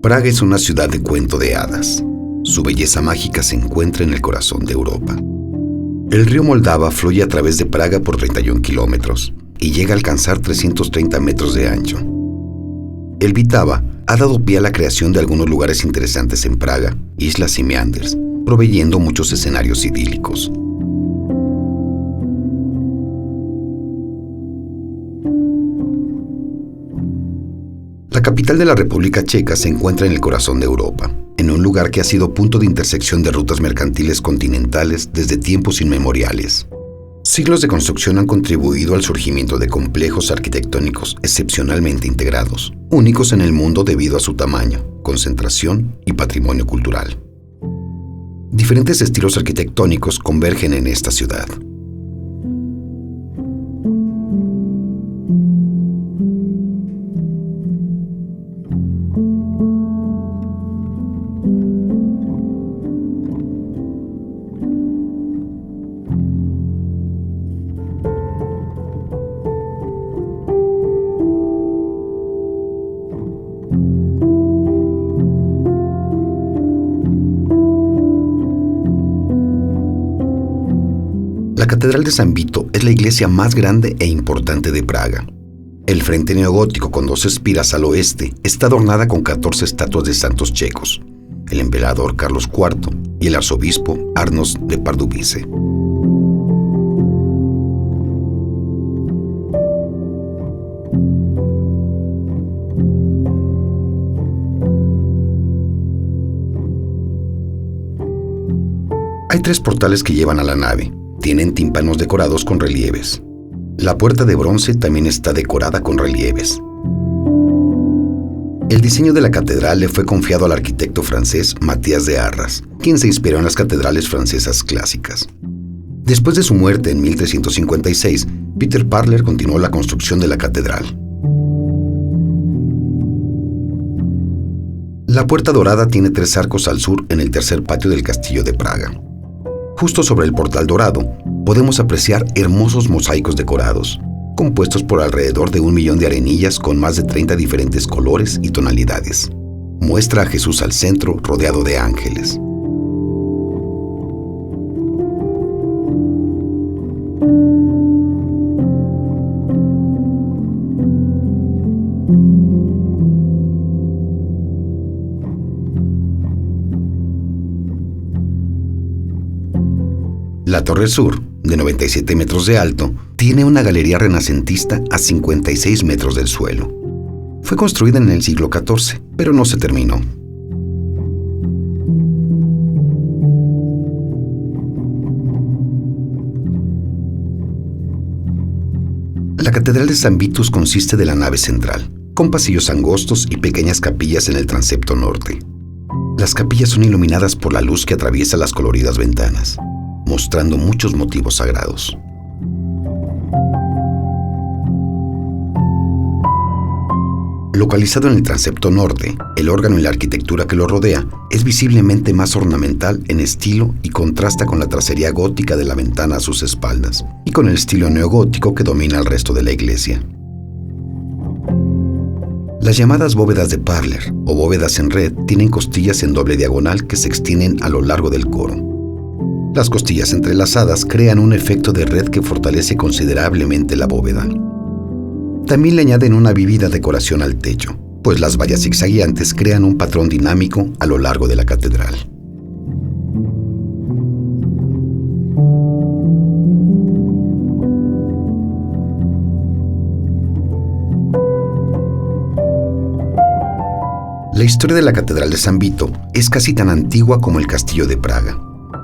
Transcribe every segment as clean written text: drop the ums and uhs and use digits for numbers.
Praga es una ciudad de cuento de hadas. Su belleza mágica se encuentra en el corazón de Europa. El río Moldava fluye a través de Praga por 31 kilómetros y llega a alcanzar 330 metros de ancho. El Vltava ha dado pie a la creación de algunos lugares interesantes en Praga, islas y meanders, proveyendo muchos escenarios idílicos. La capital de la República Checa se encuentra en el corazón de Europa, en un lugar que ha sido punto de intersección de rutas mercantiles continentales desde tiempos inmemoriales. Siglos de construcción han contribuido al surgimiento de complejos arquitectónicos excepcionalmente integrados, únicos en el mundo debido a su tamaño, concentración y patrimonio cultural. Diferentes estilos arquitectónicos convergen en esta ciudad. La Catedral de San Vito es la iglesia más grande e importante de Praga. El frente neogótico con 2 espiras al oeste está adornada con 14 estatuas de santos checos, el emperador Carlos IV y el arzobispo Arnošt de Pardubice. Hay 3 portales que llevan a la nave. Tienen tímpanos decorados con relieves. La puerta de bronce también está decorada con relieves. El diseño de la catedral le fue confiado al arquitecto francés Matías de Arras, quien se inspiró en las catedrales francesas clásicas. Después de su muerte en 1356, Peter Parler continuó la construcción de la catedral. La puerta dorada tiene 3 arcos al sur en el tercer patio del castillo de Praga. Justo sobre el portal dorado, podemos apreciar hermosos mosaicos decorados, compuestos por alrededor de 1 millón de arenillas con más de 30 diferentes colores y tonalidades. Muestra a Jesús al centro, rodeado de ángeles. La Torre Sur, de 97 metros de alto, tiene una galería renacentista a 56 metros del suelo. Fue construida en el siglo XIV, pero no se terminó. La Catedral de San Vitus consiste de la nave central, con pasillos angostos y pequeñas capillas en el transepto norte. Las capillas son iluminadas por la luz que atraviesa las coloridas ventanas, mostrando muchos motivos sagrados. Localizado en el transepto norte, el órgano y la arquitectura que lo rodea es visiblemente más ornamental en estilo y contrasta con la tracería gótica de la ventana a sus espaldas y con el estilo neogótico que domina el resto de la iglesia. Las llamadas bóvedas de Parler o bóvedas en red tienen costillas en doble diagonal que se extienden a lo largo del coro. Las costillas entrelazadas crean un efecto de red que fortalece considerablemente la bóveda. También le añaden una vívida decoración al techo, pues las vallas zigzagueantes crean un patrón dinámico a lo largo de la catedral. La historia de la Catedral de San Vito es casi tan antigua como el Castillo de Praga.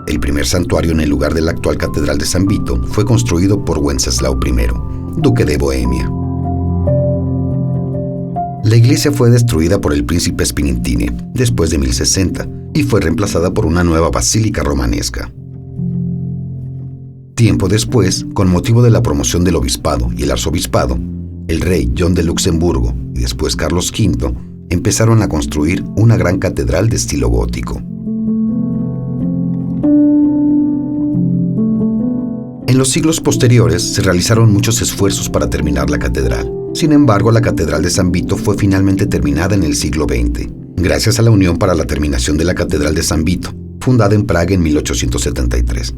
El primer santuario en el lugar de la actual Catedral de San Vito fue construido por Wenceslao I, duque de Bohemia. La iglesia fue destruida por el príncipe Spinintine después de 1060 y fue reemplazada por una nueva basílica romanesca. Tiempo después, con motivo de la promoción del obispado y el arzobispado, el rey John de Luxemburgo y después Carlos V empezaron a construir una gran catedral de estilo gótico. En los siglos posteriores se realizaron muchos esfuerzos para terminar la catedral. Sin embargo, la Catedral de San Vito fue finalmente terminada en el siglo XX, gracias a la Unión para la Terminación de la Catedral de San Vito, fundada en Praga en 1873.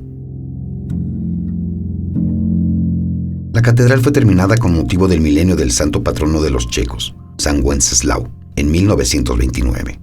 La catedral fue terminada con motivo del milenio del santo patrono de los checos, San Wenceslao, en 1929.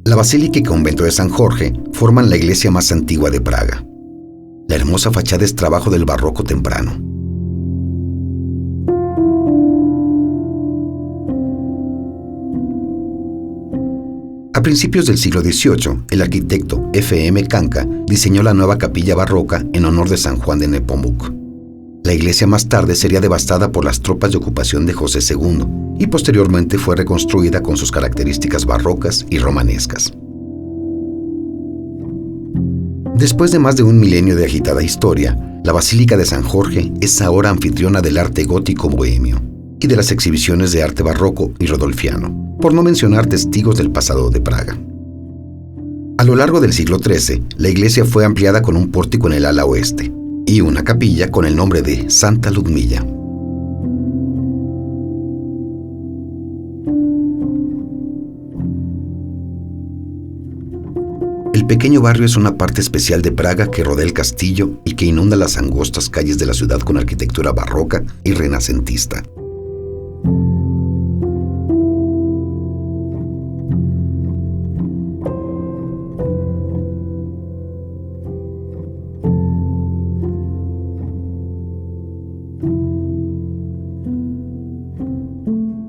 La basílica y convento de San Jorge forman la iglesia más antigua de Praga. La hermosa fachada es trabajo del barroco temprano. A principios del siglo XVIII, el arquitecto F.M. Kanka diseñó la nueva capilla barroca en honor de San Juan de Nepomuk. La iglesia más tarde sería devastada por las tropas de ocupación de José II y posteriormente fue reconstruida con sus características barrocas y romanescas. Después de más de un milenio de agitada historia, la Basílica de San Jorge es ahora anfitriona del arte gótico bohemio y de las exhibiciones de arte barroco y rodolfiano, por no mencionar testigos del pasado de Praga. A lo largo del siglo XIII, la iglesia fue ampliada con un pórtico en el ala oeste y una capilla con el nombre de Santa Ludmilla. El pequeño barrio es una parte especial de Praga que rodea el castillo y que inunda las angostas calles de la ciudad con arquitectura barroca y renacentista.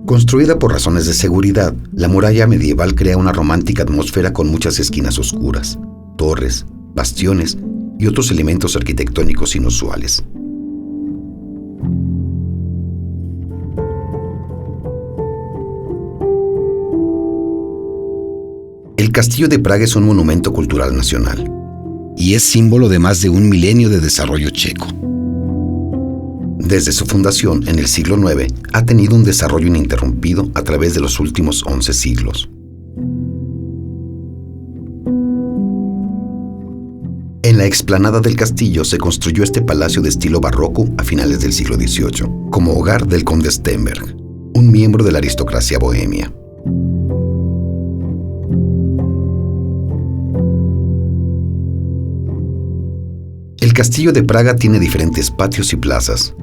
Construida por razones de seguridad, la muralla medieval crea una romántica atmósfera con muchas esquinas oscuras, torres, bastiones y otros elementos arquitectónicos inusuales. El Castillo de Praga es un monumento cultural nacional y es símbolo de más de un milenio de desarrollo checo. Desde su fundación en el siglo IX, ha tenido un desarrollo ininterrumpido a través de los últimos 11 siglos. En la explanada del castillo se construyó este palacio de estilo barroco a finales del siglo XVIII, como hogar del conde Stenberg, un miembro de la aristocracia bohemia. El castillo de Praga tiene diferentes patios y plazas.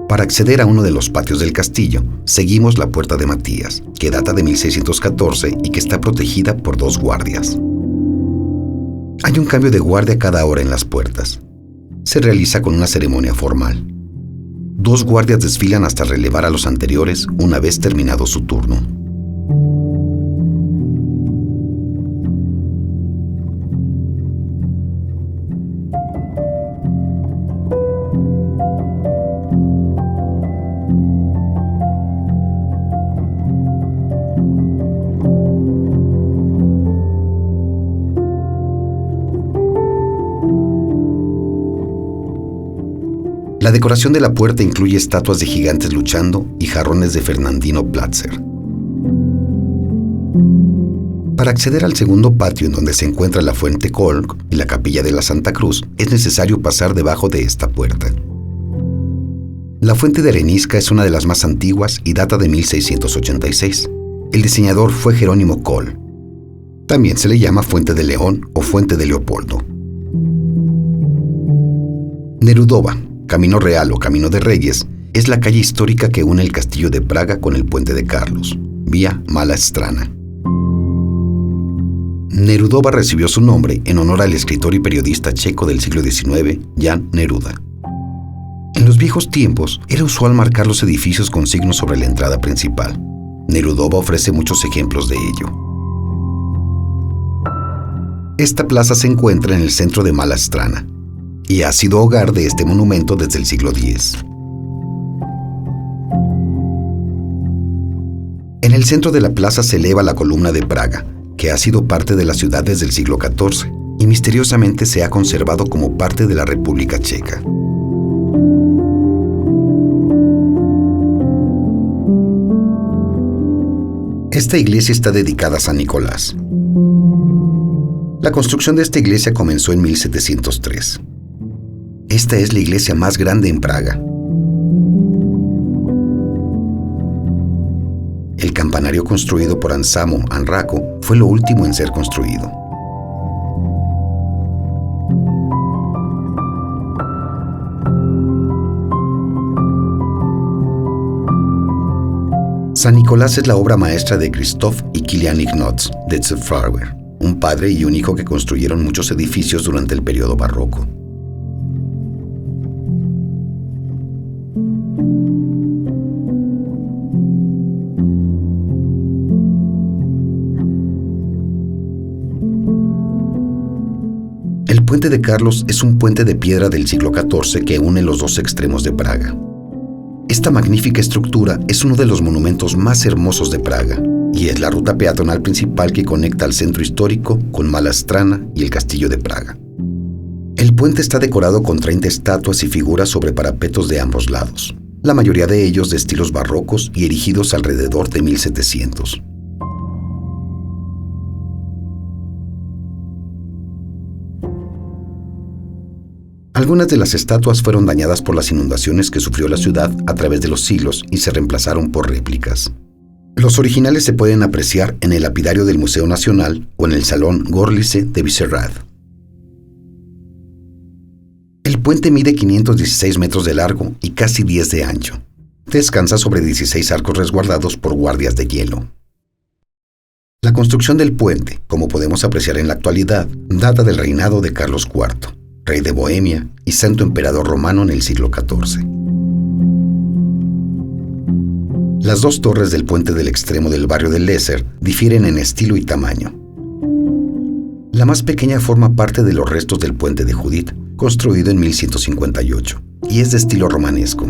Para acceder a uno de los patios del castillo, seguimos la Puerta de Matías, que data de 1614 y que está protegida por 2 guardias. Hay un cambio de guardia cada hora en las puertas. Se realiza con una ceremonia formal. 2 guardias desfilan hasta relevar a los anteriores una vez terminado su turno. La decoración de la puerta incluye estatuas de gigantes luchando y jarrones de Fernandino Platzer. Para acceder al segundo patio en donde se encuentra la Fuente Kolk y la Capilla de la Santa Cruz, es necesario pasar debajo de esta puerta. La Fuente de Arenisca es una de las más antiguas y data de 1686. El diseñador fue Jerónimo Kohl. También se le llama Fuente de León o Fuente de Leopoldo. Nerudova, Camino Real o Camino de Reyes, es la calle histórica que une el Castillo de Praga con el Puente de Carlos, vía Malá Strana. Nerudova recibió su nombre en honor al escritor y periodista checo del siglo XIX, Jan Neruda. En los viejos tiempos, era usual marcar los edificios con signos sobre la entrada principal. Nerudova ofrece muchos ejemplos de ello. Esta plaza se encuentra en el centro de Malá Strana y ha sido hogar de este monumento desde el siglo X. En el centro de la plaza se eleva la columna de Praga, que ha sido parte de la ciudad desde el siglo XIV y misteriosamente se ha conservado como parte de la República Checa. Esta iglesia está dedicada a San Nicolás. La construcción de esta iglesia comenzó en 1703. Esta es la iglesia más grande en Praga. El campanario construido por Anselmo Hanraco fue lo último en ser construido. San Nicolás es la obra maestra de Christoph y Kilian Ignaz de Zellweger, un padre y un hijo que construyeron muchos edificios durante el periodo barroco. El Puente de Carlos es un puente de piedra del siglo XIV que une los dos extremos de Praga. Esta magnífica estructura es uno de los monumentos más hermosos de Praga y es la ruta peatonal principal que conecta al centro histórico con Malá Strana y el Castillo de Praga. El puente está decorado con 30 estatuas y figuras sobre parapetos de ambos lados, la mayoría de ellos de estilos barrocos y erigidos alrededor de 1700. Algunas de las estatuas fueron dañadas por las inundaciones que sufrió la ciudad a través de los siglos y se reemplazaron por réplicas. Los originales se pueden apreciar en el lapidario del Museo Nacional o en el Salón Gorlice de Vyšehrad. El puente mide 516 metros de largo y casi 10 de ancho. Descansa sobre 16 arcos resguardados por guardias de hielo. La construcción del puente, como podemos apreciar en la actualidad, data del reinado de Carlos IV, rey de Bohemia y santo emperador romano en el siglo XIV. Las dos torres del puente del extremo del barrio de Leser difieren en estilo y tamaño. La más pequeña forma parte de los restos del puente de Judith, construido en 1158, y es de estilo romanesco.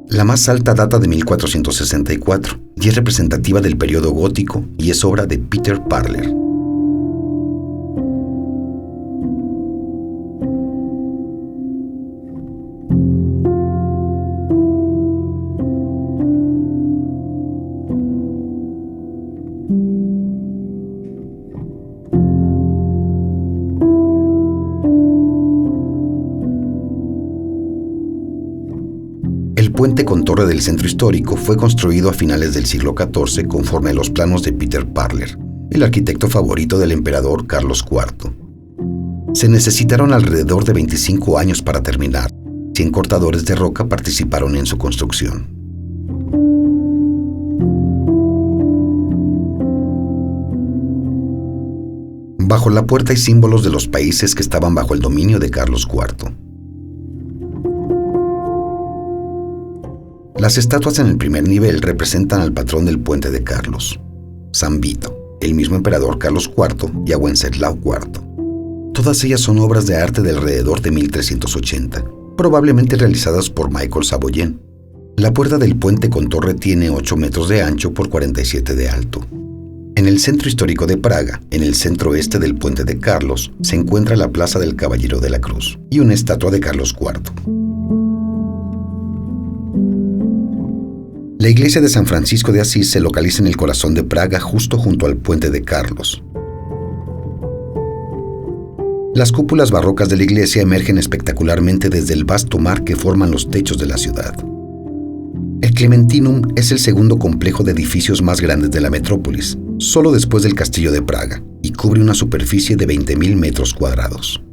La más alta data de 1464 y es representativa del periodo gótico y es obra de Peter Parler. El puente con torre del centro histórico fue construido a finales del siglo XIV conforme a los planos de Peter Parler, el arquitecto favorito del emperador Carlos IV. Se necesitaron alrededor de 25 años para terminar. 100 cortadores de roca participaron en su construcción. Bajo la puerta hay símbolos de los países que estaban bajo el dominio de Carlos IV. Las estatuas en el primer nivel representan al patrón del puente de Carlos, San Vito, el mismo emperador Carlos IV y a Wenceslao IV. Todas ellas son obras de arte de alrededor de 1380, probablemente realizadas por Michael Saboyen. La puerta del puente con torre tiene 8 metros de ancho por 47 de alto. En el centro histórico de Praga, en el centro este del puente de Carlos, se encuentra la Plaza del Caballero de la Cruz y una estatua de Carlos IV. La iglesia de San Francisco de Asís se localiza en el corazón de Praga, justo junto al puente de Carlos. Las cúpulas barrocas de la iglesia emergen espectacularmente desde el vasto mar que forman los techos de la ciudad. El Clementinum es el segundo complejo de edificios más grandes de la metrópolis, solo después del Castillo de Praga, y cubre una superficie de 20.000 metros cuadrados.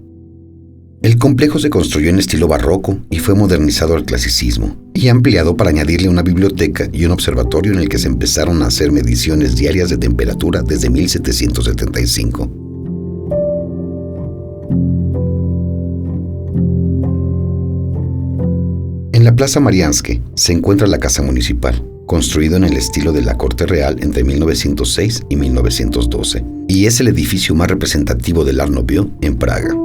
El complejo se construyó en estilo barroco y fue modernizado al clasicismo y ampliado para añadirle una biblioteca y un observatorio en el que se empezaron a hacer mediciones diarias de temperatura desde 1775. En la Plaza Mariánske se encuentra la Casa Municipal, construido en el estilo de la Corte Real entre 1906 y 1912, y es el edificio más representativo del Art Nouveau en Praga.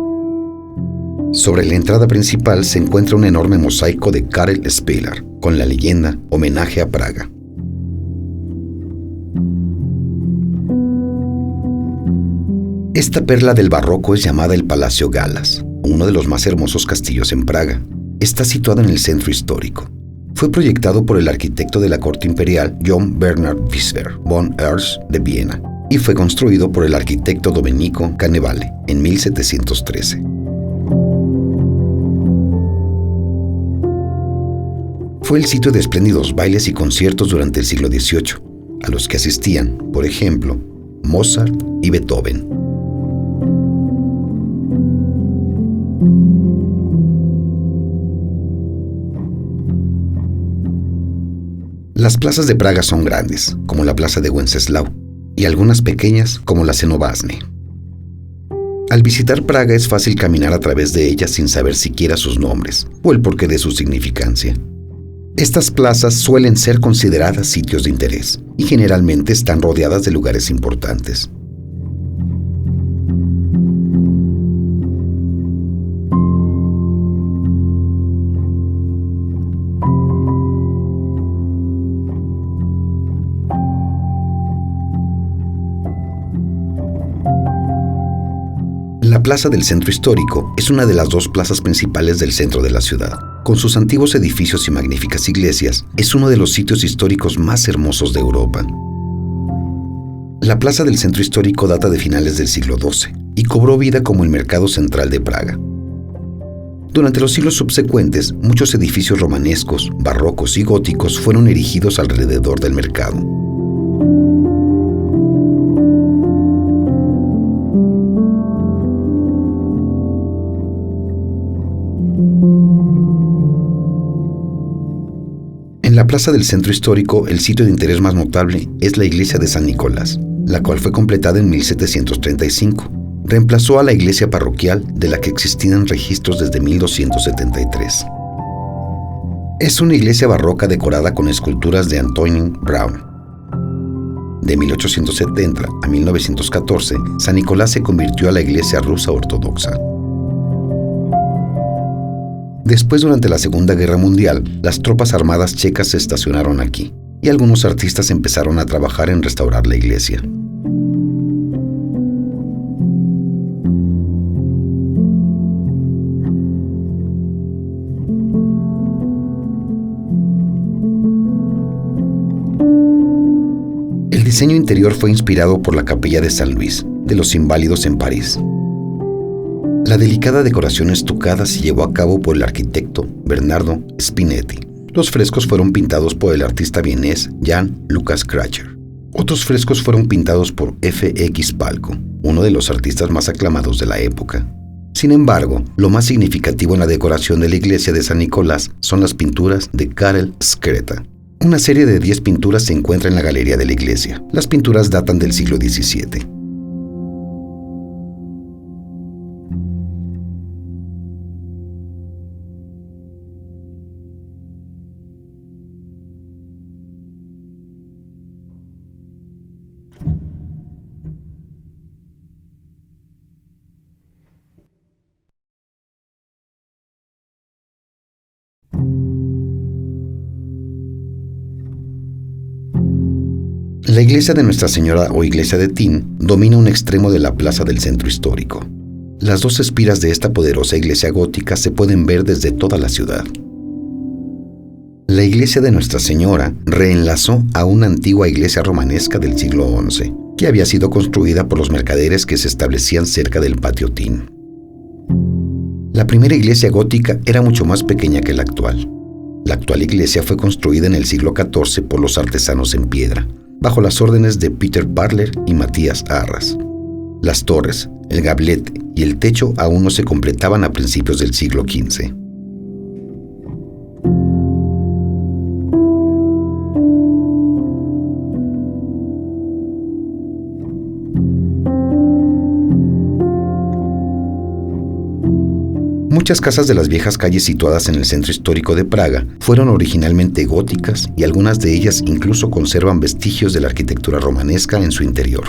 Sobre la entrada principal se encuentra un enorme mosaico de Karel Spelar, con la leyenda Homenaje a Praga. Esta perla del barroco es llamada el Palacio Galas, uno de los más hermosos castillos en Praga. Está situado en el centro histórico. Fue proyectado por el arquitecto de la corte imperial Johann Bernhard Wiesber von Ersch de Viena y fue construido por el arquitecto Domenico Cannavale en 1713. Fue el sitio de espléndidos bailes y conciertos durante el siglo XVIII, a los que asistían, por ejemplo, Mozart y Beethoven. Las plazas de Praga son grandes, como la plaza de Wenceslao, y algunas pequeñas, como la Senobasne. Al visitar Praga es fácil caminar a través de ellas sin saber siquiera sus nombres o el porqué de su significancia. Estas plazas suelen ser consideradas sitios de interés y generalmente están rodeadas de lugares importantes. La plaza del centro histórico es una de las dos plazas principales del centro de la ciudad. Con sus antiguos edificios y magníficas iglesias, es uno de los sitios históricos más hermosos de Europa. La plaza del centro histórico data de finales del siglo XII y cobró vida como el mercado central de Praga. Durante los siglos subsecuentes, muchos edificios romanescos, barrocos y góticos fueron erigidos alrededor del mercado. En la plaza del centro histórico, el sitio de interés más notable es la iglesia de San Nicolás, la cual fue completada en 1735. Reemplazó a la iglesia parroquial de la que existían registros desde 1273. Es una iglesia barroca decorada con esculturas de Antonin Braun. De 1870 a 1914, San Nicolás se convirtió a la iglesia rusa ortodoxa. Después, durante la Segunda Guerra Mundial, las tropas armadas checas se estacionaron aquí y algunos artistas empezaron a trabajar en restaurar la iglesia. El diseño interior fue inspirado por la Capilla de San Luis, de los Inválidos en París. La delicada decoración estucada se llevó a cabo por el arquitecto Bernardo Spinetti. Los frescos fueron pintados por el artista vienés Jan Lucas Kracher. Otros frescos fueron pintados por F.X. Palko, uno de los artistas más aclamados de la época. Sin embargo, lo más significativo en la decoración de la iglesia de San Nicolás son las pinturas de Karel Skreta. Una serie de 10 pinturas se encuentra en la galería de la iglesia. Las pinturas datan del siglo XVII. La iglesia de Nuestra Señora o iglesia de Tin domina un extremo de la plaza del centro histórico. Las dos espiras de esta poderosa iglesia gótica se pueden ver desde toda la ciudad. La iglesia de Nuestra Señora reemplazó a una antigua iglesia romanesca del siglo XI, que había sido construida por los mercaderes que se establecían cerca del patio Tin. La primera iglesia gótica era mucho más pequeña que la actual. La actual iglesia fue construida en el siglo XIV por los artesanos en piedra, bajo las órdenes de Peter Parler y Matías Arras. Las torres, el gablete y el techo aún no se completaban a principios del siglo XV. Muchas casas de las viejas calles situadas en el centro histórico de Praga fueron originalmente góticas y algunas de ellas incluso conservan vestigios de la arquitectura romanesca en su interior.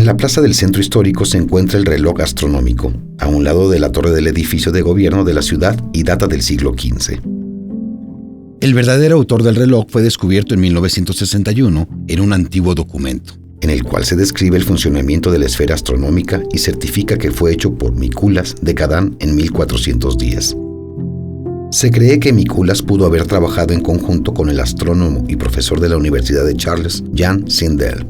En la plaza del centro histórico se encuentra el reloj astronómico, a un lado de la torre del edificio de gobierno de la ciudad y data del siglo XV. El verdadero autor del reloj fue descubierto en 1961 en un antiguo documento, en el cual se describe el funcionamiento de la esfera astronómica y certifica que fue hecho por Mikuláš de Kadaň en 1410. Se cree que Mikuláš pudo haber trabajado en conjunto con el astrónomo y profesor de la Universidad de Charles, Jan Zindel.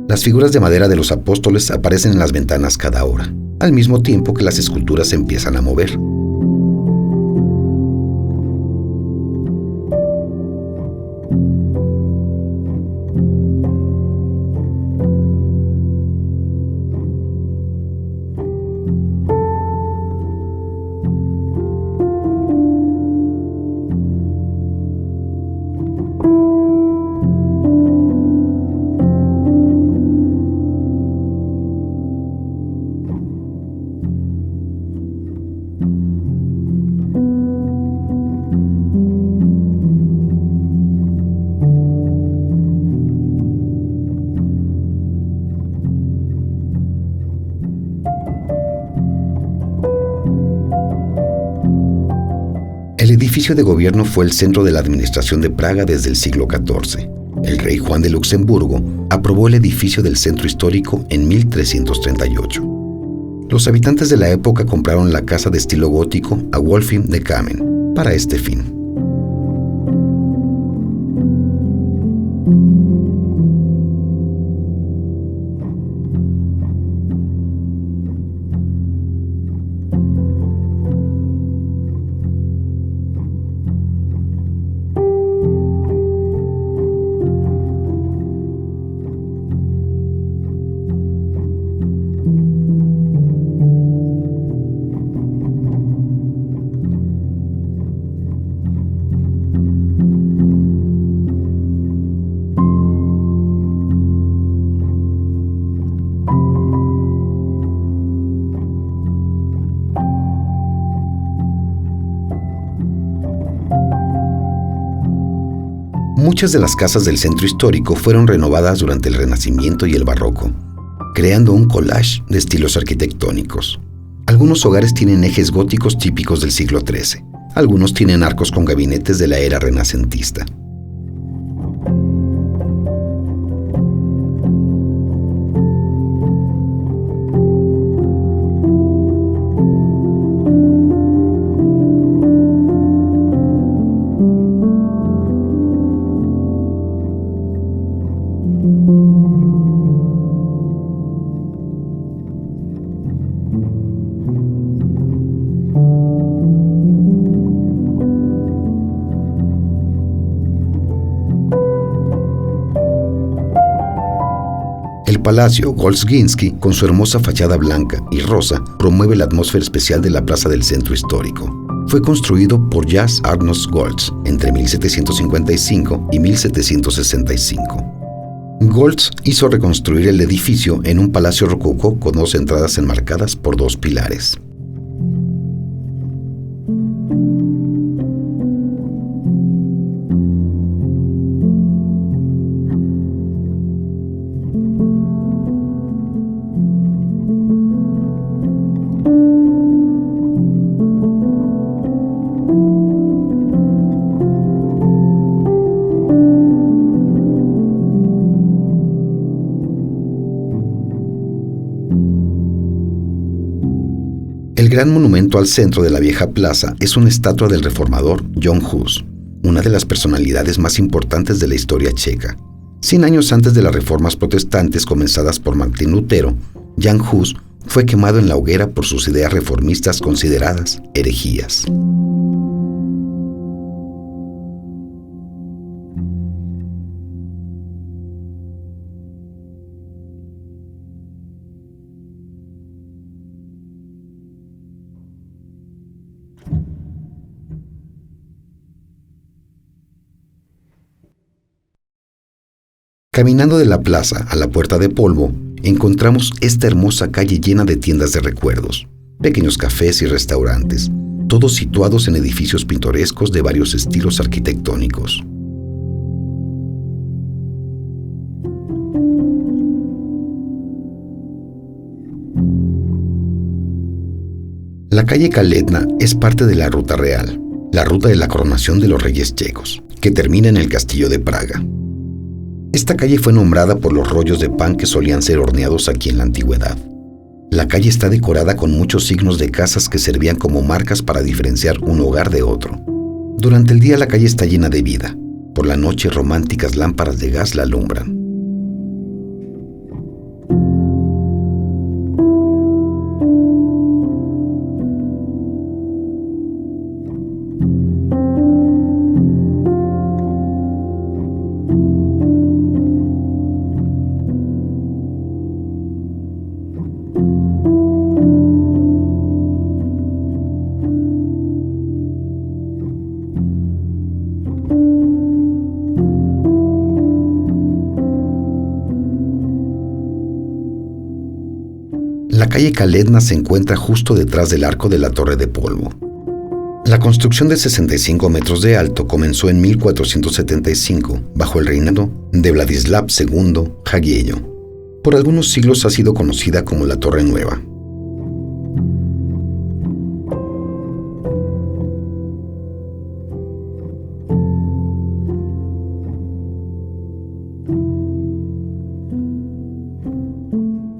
Las figuras de madera de los apóstoles aparecen en las ventanas cada hora, al mismo tiempo que las esculturas se empiezan a mover. El edificio de gobierno fue el centro de la administración de Praga desde el siglo XIV. El rey Juan de Luxemburgo aprobó el edificio del centro histórico en 1338. Los habitantes de la época compraron la casa de estilo gótico a Wolfgang de Kamen para este fin. Muchas de las casas del centro histórico fueron renovadas durante el Renacimiento y el Barroco, creando un collage de estilos arquitectónicos. Algunos hogares tienen ejes góticos típicos del siglo XIII. Algunos tienen arcos con gabinetes de la era renacentista. El Palacio Goldsginsky, con su hermosa fachada blanca y rosa, promueve la atmósfera especial de la plaza del centro histórico. Fue construido por Jas Arnos Goltz entre 1755 y 1765. Goltz hizo reconstruir el edificio en un palacio rococó con 2 entradas enmarcadas por 2 pilares. El gran monumento al centro de la vieja plaza es una estatua del reformador Jan Hus, una de las personalidades más importantes de la historia checa. 100 años antes de las reformas protestantes comenzadas por Martín Lutero, Jan Hus fue quemado en la hoguera por sus ideas reformistas consideradas herejías. Caminando de la plaza a la Puerta de Polvo, encontramos esta hermosa calle llena de tiendas de recuerdos, pequeños cafés y restaurantes, todos situados en edificios pintorescos de varios estilos arquitectónicos. La calle Kaletna es parte de la Ruta Real, la ruta de la coronación de los reyes checos, que termina en el Castillo de Praga. Esta calle fue nombrada por los rollos de pan que solían ser horneados aquí en la antigüedad. La calle está decorada con muchos signos de casas que servían como marcas para diferenciar un hogar de otro. Durante el día la calle está llena de vida. Por la noche románticas lámparas de gas la alumbran. La calle Kaletna se encuentra justo detrás del arco de la Torre de Polvo. La construcción de 65 metros de alto comenzó en 1475, bajo el reinado de Vladislav II Jagiello. Por algunos siglos ha sido conocida como la Torre Nueva.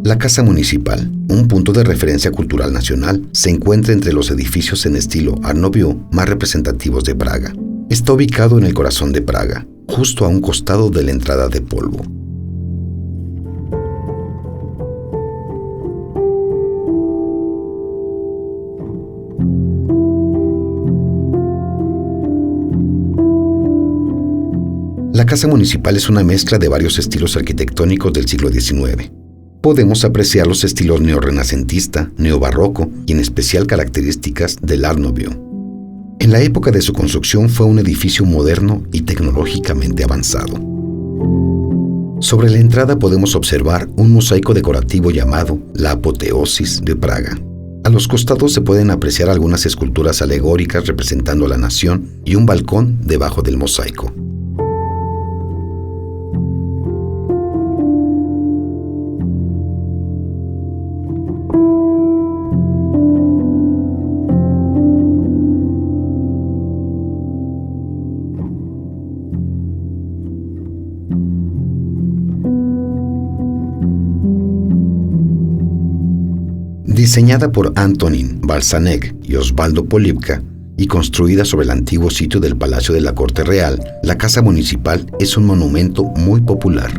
La Casa Municipal, un punto de referencia cultural nacional, se encuentra entre los edificios en estilo Art Nouveau más representativos de Praga. Está ubicado en el corazón de Praga, justo a un costado de la entrada de Polvo. La Casa Municipal es una mezcla de varios estilos arquitectónicos del siglo XIX. Podemos apreciar los estilos neorrenacentista, neobarroco y en especial características del Art Nouveau. En la época de su construcción fue un edificio moderno y tecnológicamente avanzado. Sobre la entrada podemos observar un mosaico decorativo llamado La Apoteosis de Praga. A los costados se pueden apreciar algunas esculturas alegóricas representando a la nación y un balcón debajo del mosaico. Diseñada por Antonín Balsánek y Osvaldo Polívka y construida sobre el antiguo sitio del Palacio de la Corte Real, la Casa Municipal es un monumento muy popular.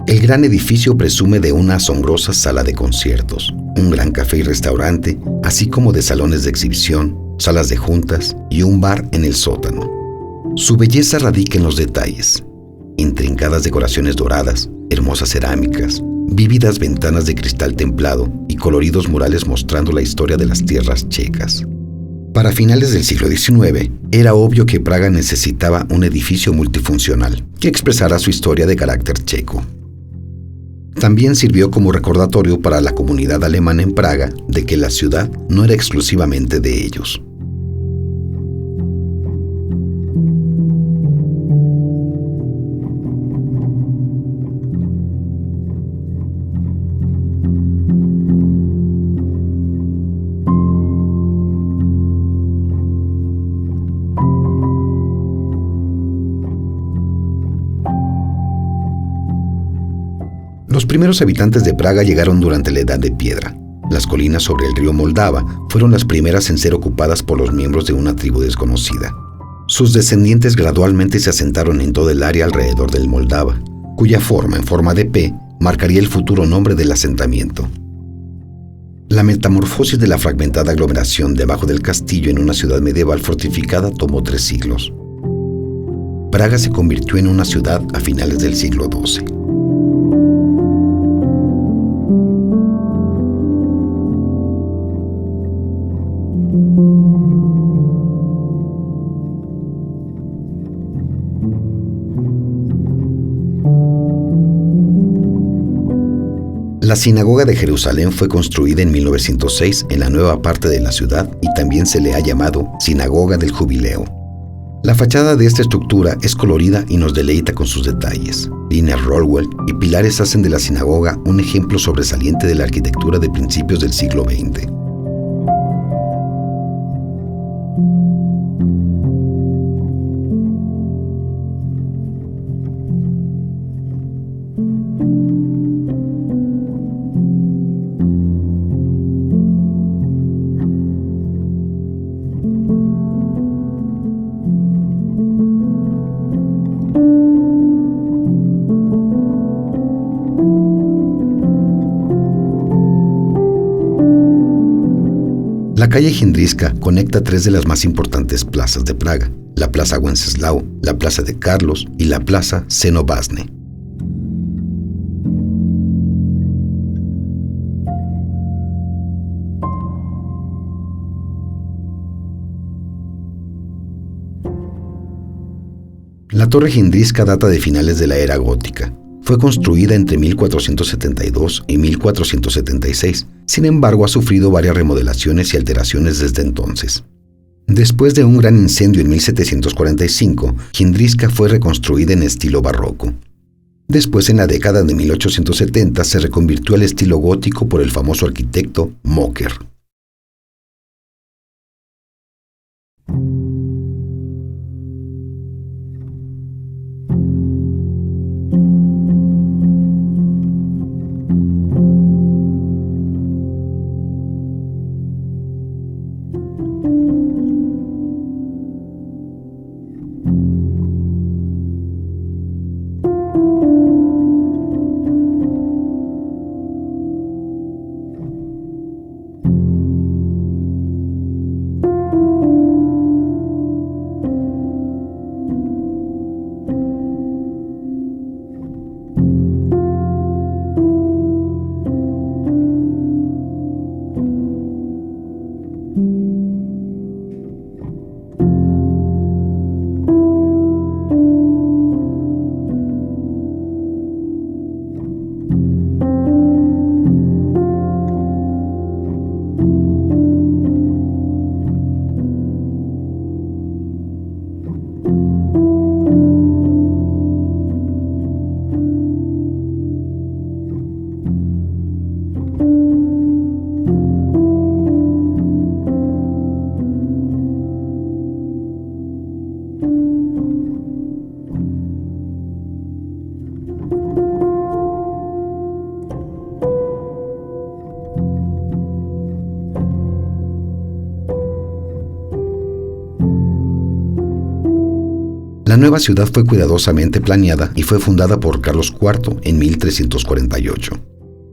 El gran edificio presume de una asombrosa sala de conciertos, un gran café y restaurante, así como de salones de exhibición, salas de juntas y un bar en el sótano. Su belleza radica en los detalles: intrincadas decoraciones doradas, hermosas cerámicas, vívidas ventanas de cristal templado y coloridos murales mostrando la historia de las tierras checas. Para finales del siglo XIX, era obvio que Praga necesitaba un edificio multifuncional que expresara su historia de carácter checo. También sirvió como recordatorio para la comunidad alemana en Praga de que la ciudad no era exclusivamente de ellos. Los primeros habitantes de Praga llegaron durante la Edad de Piedra. Las colinas sobre el río Moldava fueron las primeras en ser ocupadas por los miembros de una tribu desconocida. Sus descendientes gradualmente se asentaron en todo el área alrededor del Moldava, cuya forma, en forma de P, marcaría el futuro nombre del asentamiento. La metamorfosis de la fragmentada aglomeración debajo del castillo en una ciudad medieval fortificada tomó 3 siglos. Praga se convirtió en una ciudad a finales del siglo XII. La sinagoga de Jerusalén fue construida en 1906 en la nueva parte de la ciudad y también se le ha llamado Sinagoga del Jubileo. La fachada de esta estructura es colorida y nos deleita con sus detalles. Líneas Rollwell y pilares hacen de la sinagoga un ejemplo sobresaliente de la arquitectura de principios del siglo XX. La calle Jindřiška conecta 3 de las más importantes plazas de Praga: la Plaza Wenceslao, la Plaza de Carlos y la Plaza Ženovážny. La Torre Jindřiška data de finales de la era gótica. Fue construida entre 1472 y 1476. Sin embargo, ha sufrido varias remodelaciones y alteraciones desde entonces. Después de un gran incendio en 1745, Jindřiška fue reconstruida en estilo barroco. Después, en la década de 1870, se reconvirtió al estilo gótico por el famoso arquitecto Mocker. La nueva ciudad fue cuidadosamente planeada y fue fundada por Carlos IV en 1348.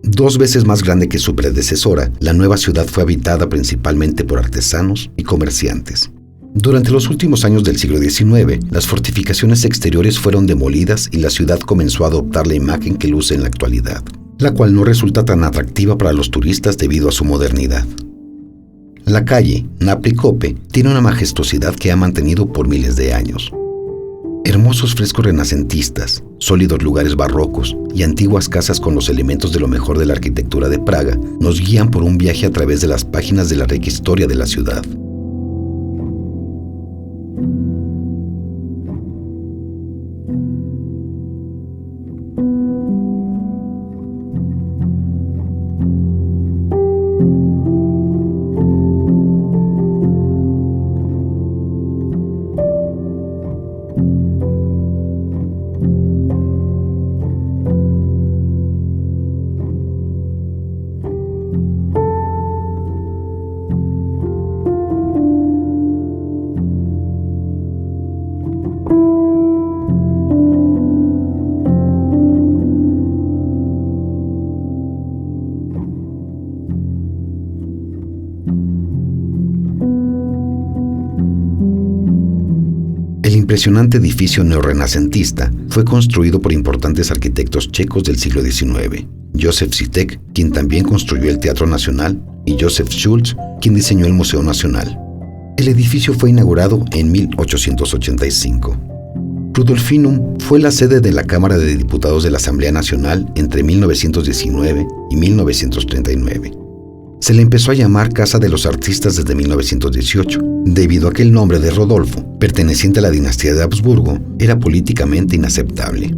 2 veces más grande que su predecesora, la nueva ciudad fue habitada principalmente por artesanos y comerciantes. Durante los últimos años del siglo XIX, las fortificaciones exteriores fueron demolidas y la ciudad comenzó a adoptar la imagen que luce en la actualidad, la cual no resulta tan atractiva para los turistas debido a su modernidad. La calle Napoli Cope tiene una majestuosidad que ha mantenido por miles de años. Hermosos frescos renacentistas, sólidos lugares barrocos y antiguas casas con los elementos de lo mejor de la arquitectura de Praga nos guían por un viaje a través de las páginas de la rica historia de la ciudad. El impresionante edificio neorrenacentista fue construido por importantes arquitectos checos del siglo XIX, Josef Žižek, quien también construyó el Teatro Nacional, y Josef Schulz, quien diseñó el Museo Nacional. El edificio fue inaugurado en 1885. Rudolfinum fue la sede de la Cámara de Diputados de la Asamblea Nacional entre 1919 y 1939. Se le empezó a llamar Casa de los Artistas desde 1918, debido a que el nombre de Rodolfo, perteneciente a la dinastía de Habsburgo, era políticamente inaceptable.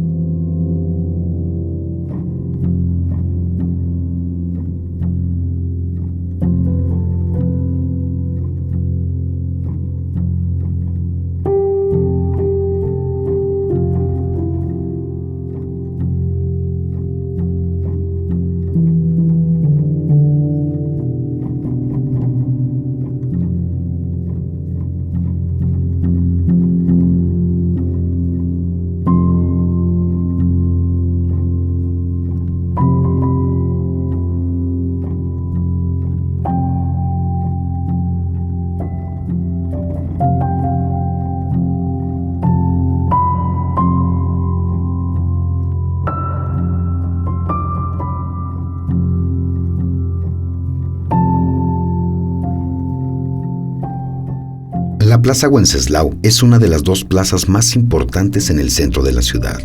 La Plaza Wenceslao es una de las dos plazas más importantes en el centro de la ciudad.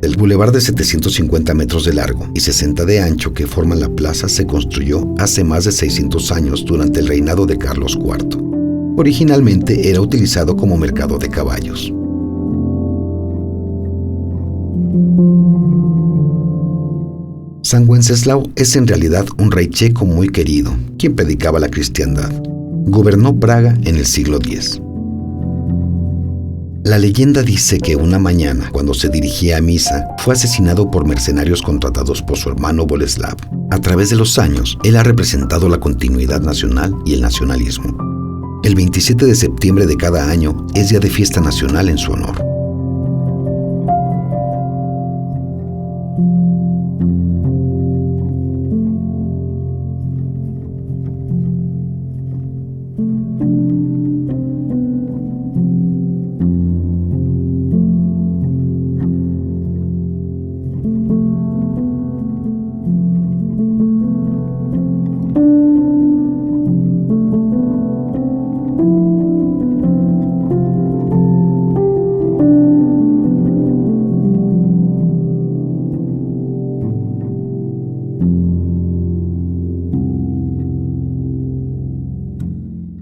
El bulevar de 750 metros de largo y 60 de ancho que forma la plaza se construyó hace más de 600 años durante el reinado de Carlos IV. Originalmente era utilizado como mercado de caballos. San Wenceslao es en realidad un rey checo muy querido, quien predicaba la cristiandad. Gobernó Praga en el siglo X. La leyenda dice que una mañana, cuando se dirigía a misa, fue asesinado por mercenarios contratados por su hermano Boleslav. A través de los años, él ha representado la continuidad nacional y el nacionalismo. El 27 de septiembre de cada año es día de fiesta nacional en su honor.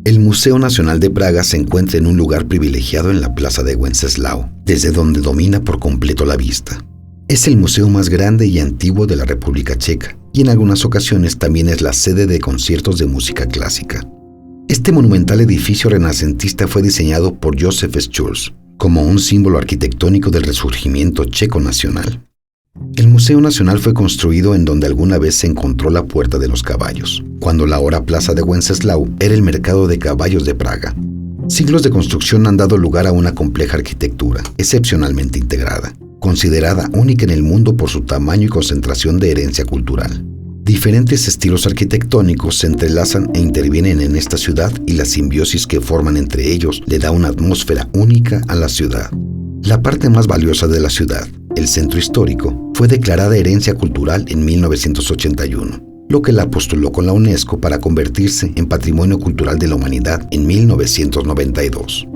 El Museo Nacional de Praga se encuentra en un lugar privilegiado en la Plaza de Wenceslao, desde donde domina por completo la vista. Es el museo más grande y antiguo de la República Checa, y en algunas ocasiones también es la sede de conciertos de música clásica. Este monumental edificio renacentista fue diseñado por Josef Schulz, como un símbolo arquitectónico del resurgimiento checo nacional. El Museo Nacional fue construido en donde alguna vez se encontró la Puerta de los Caballos, cuando la ahora Plaza de Wenceslao era el mercado de caballos de Praga. Siglos de construcción han dado lugar a una compleja arquitectura, excepcionalmente integrada, considerada única en el mundo por su tamaño y concentración de herencia cultural. Diferentes estilos arquitectónicos se entrelazan e intervienen en esta ciudad y la simbiosis que forman entre ellos le da una atmósfera única a la ciudad. La parte más valiosa de la ciudad, el centro histórico, fue declarada herencia cultural en 1981. lo que la postuló con la UNESCO para convertirse en Patrimonio Cultural de la Humanidad en 1992.